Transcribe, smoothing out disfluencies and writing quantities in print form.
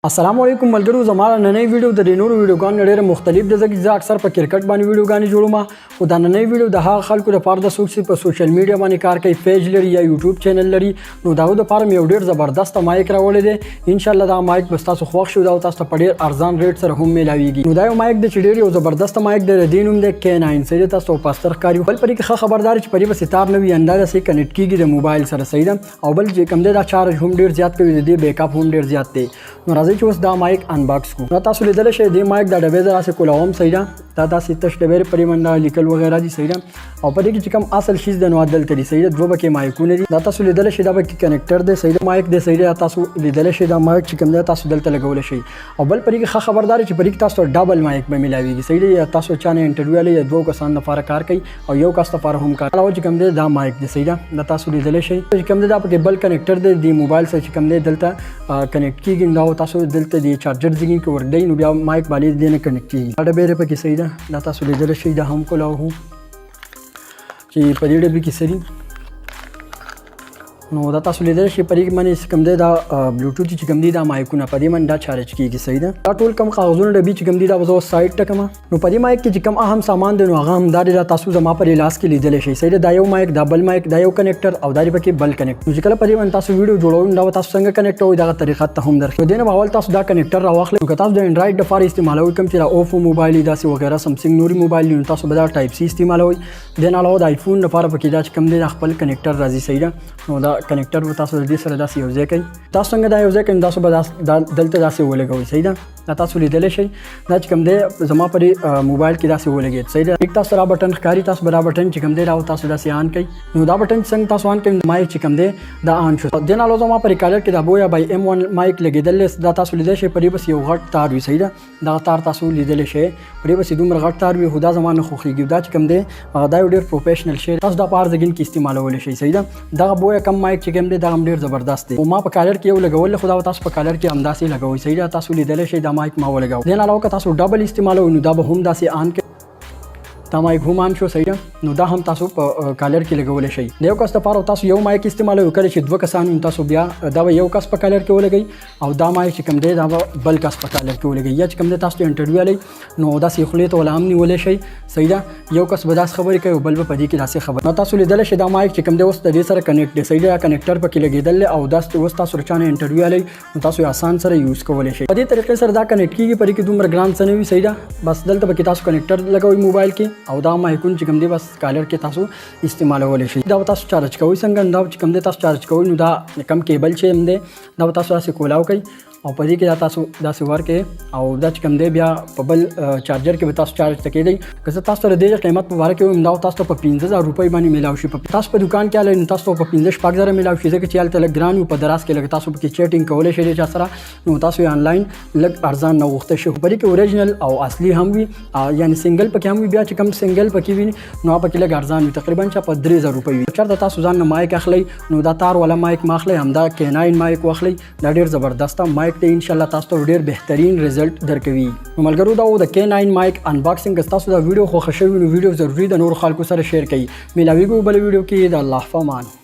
السلام علیکم ملګرو، زما نننۍ ویډیو د نورو ویډیوګانو ډېره مختلف ده ځکه زه اکثر په کرکټ باندې ویډیوګانې جوړوم. او دا نننۍ ویډیو د هغه خلکو لپاره د څوک چې په سوشل میډیا باندې کار کوي، پیج لري یا یوټیوب چینل لري، نو دا د لپاره یو ډېر زبردست مایک راوړی دی. ان شاء الله دا مایک به تاسو خوښ شي، دا تاسو ته په ډېر ارزان ریټ سره هم میلاویږي. نو دا یو مایک د چې ډېر یو زبردست مایک دی، د دې نوم دی K9. صحیح ده، تاسو په ستر ښکاري. بل پرې کې ښه خبردار چې پرې به ستار نه وي، اندازه سي کنیکټ کیږي د موبایل سره. صحیح ده. او بل چې کوم دی دا چارج هم ډېر زیات کوي، د دې بیک اپ هم ډېر زیات دی. نو راځئ چې اوس دا مایک انباکس کو. نو تاسو لیدل شئ د مایک دا ډبې دراسه کولاوم. صحیح ده، دا تاسو تش ډبې پرې منډه لیکل وغیرہ دي. صحیح ده. او په دې کې چې کوم اصل شیز د نو عدل تري. صحیح ده، دوه بکې مایکونه دي. دا تاسو لیدل شئ دا بکې کنیکټر دی. صحیح ده، مایک دی. صحیح ده، تاسو لیدل شئ دا مایک چې کوم دی تاسو دلته لګول شئ. او بل پرې کې ښه خبردار چې پرې کې تاسو ډبل مایک به ملاويږي. صحیح ده، تاسو چانه انټرویو لري یا دوه کسان لپاره کار کوي او یو کس لپاره هم کار. علاوه چې کوم دی دا مایک دی. صحیح ده، دا تاسو لیدل شئ چې کوم دی دا پکې بل کنیکټر دی د موبایل سره چې کوم دی دلته کنیکټ کیږي. دا تاسو دلته دی چارجر ځګین کې ور دی، نو بیا مایک باندې دې نه کنیکټ کیږي. دا ډبې پکې. صحیح ده، دا تاسو لیدل شئ دا هم کولاو چې په دې ډبې کې سری. نو دا تاسو لیدل شئ پرې باندې کوم دی دا بلوټوث چې کوم دی دا مایکونه په دې باندې دا چارج کیږي. صحیح ده، دا ټول کم کاغذونه ډبې چې کوم دی دا وزو سایډ ټکما. نو په دې مایک کې چې کوم اهم سامان دی نو هغه هم دا تاسو زما پر لاس کې لیدل شئ. صحیح ده، دا یو مایک، دا بل مایک، دا یو کنیکټر او دا پکې بل کنیکټ. نو چې کله په دې باندې تاسو ویډیو جوړوئ دا تاسو څنګه کنیکټ کوئ دا طریقه ته هم درخو. دینه اول تاسو دا کنیکټر راوخلئ. نو تاسو د انډراید لپاره استعمالوئ کوم چې دا اوفو موبایل داسې وغیرہ سمسنګ نوري موبایل نو تاسو به دا ټایپ سی استعمالوئ. دین علاوه د آیفون لپاره پکې دا چې کوم دی خپل کنیکټر راځي. صحیح ده، نو دا کنیکټر تاسو د دې سره داسې یو ځای کوي. تاسو څنګه دا یو ځای کوئ تاسو به دلته داسې ولګوئ. صحیح ده، دا تاسو لیدلی شئ دا چې کوم دی زما پرې موبایل کې داسې ولګېد. صحیح ده، تاسو را بټن ښکاري، تاسو به دا بټن چې کوم دی را تاسو داسې آن کوئ. نو دا بټن څنګه تاسو آن کوئ مایک چې کوم دی دا آن شو. دین علاوه زما په ریکارډر کې دا بویا بای M1 مایک لګېدل، دا تاسو لیدلی شئ پرې بس یو غټ تار وي. صحیح ده، دا تار تاسو لیدلی شئ پرې بس دومره غټ تار وي، خو دا زما نه خوښېږي. دا چې کوم دی دا یو ډېر پروفیشنل شی، تاسو دا په هر ځای کې استعمالولی شئ. صحیح ده، دغه بویا کم مایک چې کوم دی دا هم ډېر زبردست دی. او ما په کالر کې یو لګول، خو دا تاسو په کالر کې همداسې لګوئ. صحیح ده، تاسو لیدلی شئ دا مایک ما ولګاو. دین علاوه که تاسو ډبل استعمالوئ نو دا به هم داسې آن کوي، دا مایک هم آن شو. صحیح ده، نو دا هم تاسو په کالر کې لګولی شئ. د یو کس لپاره تاسو یو مایک استعمالوئ، کله چې دوه کسان وي تاسو بیا دا به یو کس په کالر کې ولګئ او دا مایک چې کوم دی دا به بل کس په کالر کې ولګئ. یا چې کوم دی تاسو انټرویو لرئ نو داسې خولې ته ولا هم نیولی شئ. صحیح ده، یو کس به داسې خبرې کوي او بل به په دې کې داسې خبرې. نو تاسو لیدلی شئ دا مایک چې کوم دی اوس د دې سره کنیکټ دی. صحیح ده، کنیکټر پکې لګېدل او داسې اوس تاسو چانه انټرویو لرئ نو تاسو یې آسان سره یوز کولی شئ. په دې طریقې سره دا کنیکټ کېږي، پرې کې دومره ګران څه نه وي. صحیح ده، بس دلته پکې تاسو کنیکټر لګوئ موبایل کې او دا مایکونه چې کوم دی بس کالر کې تاسو استعمالولی شئ. دا تاسو چارج کوئ څنګه، دا چې کوم دی تاسو چارج کوئ نو دا کم کیبل چې هم دی دا تاسو داسې کولاو کوئ او په دې کې دا تاسو داسې ورکړئ او دا چې کوم دی بیا په بل چارجر کې به تاسو چارج ته کېدئ. که زه تاسو سره د دې قیمت په باره کې وایم دا تاسو ته په 15,000 روپۍ باندې میلاو شي. تاسو په دکان کې هلئ نو تاسو ته په 15,000 میلاو شي، ځکه چې هلته لږ ګران وي. په دراز کې لږ تاسو پکې چیټینګ کولی شئ چا سره، نو تاسو یې آنلاین لږ ارزان نه غوښته شي. خو په دې کې اوریجنل او اصلي هم وي، یعنې سنګل پکې هم وي. بیا چې کوم سنګل پکې وي نو هغه پکې لږ ارزان وي، تقریبا چې په 3,000 روپۍ وي. چېرته تاسو ځان نه مایک اخلئ نو دا تار والا مایک ما اخلئ، همدا K9 مایک واخلئ، دا ډېر زبردسته مایک دی. انشاءالله تاسو ته ډېر بهترین رزلټ درکوي. نو ملګرو دا و د K9 مایک انباکسینګ. تاسو دا ویډیو خوښه شوې نو ویډیو ضروري د نورو خلکو سره شیر کړئ. میلاویږو بل ویډیو کې. د الله په امان.